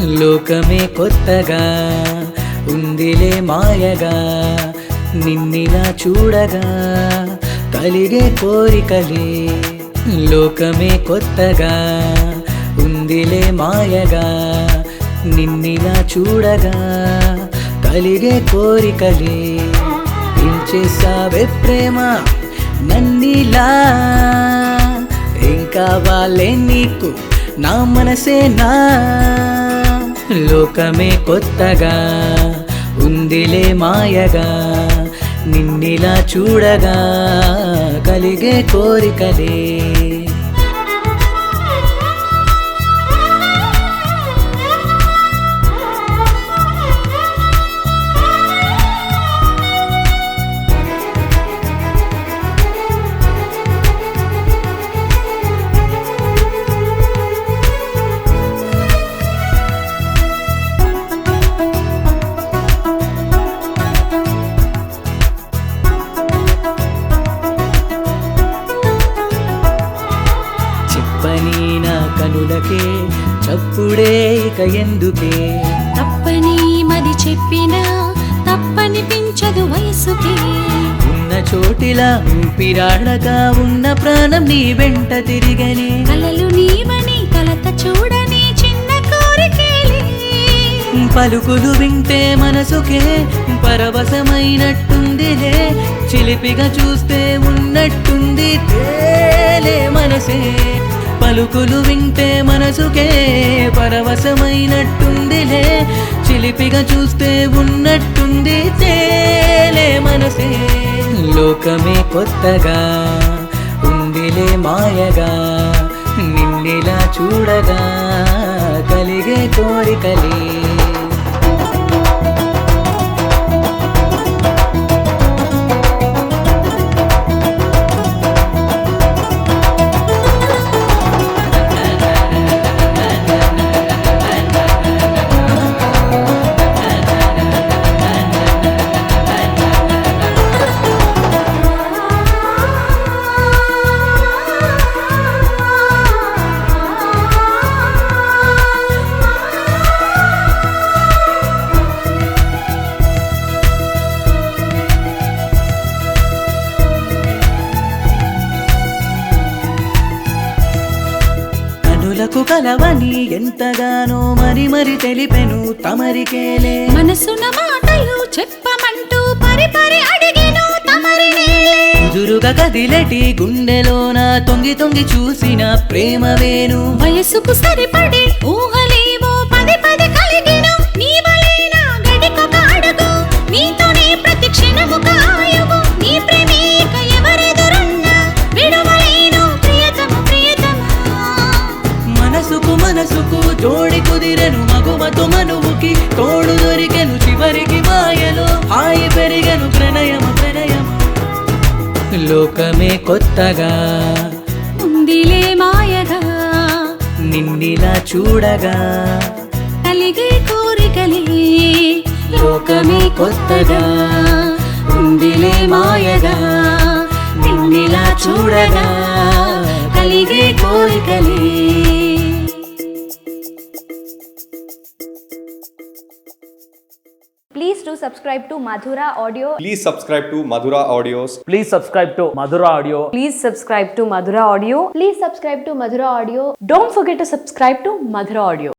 లోకమే కొత్తగా ఉందిలే మాయగా, నిన్నిలా చూడగా కలిగే కోరికలే. లోకమే కొత్తగా ఉందిలే మాయగా, నిన్నిలా చూడగా కలిగే కోరికలే. ఏం చేసావే ప్రేమ నన్నిలా, ఏం కావాలే నీకు నా మనసేనా. లోకమే కొత్తగా ఉందిలే మాయగా, నిన్నిలా చూడగా కలిగే కోరికలే. చెప్పని నా కనులకే చప్పుడే ఇక ఎందుకే, తప్పని మది చెప్పినా తప్పనిపించదు వయసుకే. ఉన్న చోటిలా ఊపిరాడగా ఉన్న ప్రాణం నీ వెంట తిరిగని, కలలు నీవని కలత చూడని చిన్న కోరికేలే. పలుకులు వింటే మనసుకే పరవశమైనట్టుందిలే, చిలిపిగా చూస్తే ఉన్నట్టుంది తేలే మనసే. పలుకులు వింటే మనసుకే పరవశమైనట్టుందిలే, చిలిపిగా చూస్తే ఉన్నట్టుంది తేలే మనసే. లోకమే కొత్తగా ఉందిలే మాయగా, నిన్నిలా చూడగా కలిగే కోరికలే. కనులకు కలవని ఎంతగానో మరి మరి తెలిపెను తమరికేలే. మనసున మాటలు చెప్పమంటూ పరి పరి అడిగెను తమరినే. ఎదురుగా కదిలెటి గుండెలోన తొంగి తొంగి చూసిన ప్రేమ వేణు, వయసుకు సరిపడి ఊహలేవో పది పది కలిగెను. నీవలేనా గడికొక అడుగు, నీతోనే ప్రతి క్షణము కాయువు. నీ ప్రేమిక ఎవరెదురున్నా విడువలేను ప్రియతము ప్రియతమా. మనసుకు మనసుకు జోడి కుదిరెను మగువతో మనువుకి తోడు దొరికెను. చివరికి మాయలో హాయి పెరిగెను ప్రణయము ప్రణయము. లోకమే కొత్తగా ఉందిలే మాయగా, నిన్నిలా చూడగా కలిగే కోరికలే. లోకమే కొత్తగా ఉందిలే మాయగా, నిన్నిలా చూడగా కలిగే కోరికలే. Please do subscribe to Madhura Audio. Please subscribe to Madhura Audios. Please subscribe to Madhura Audio. Please subscribe to Madhura Audio. Please subscribe to Madhura Audio. Don't forget to subscribe to Madhura Audio.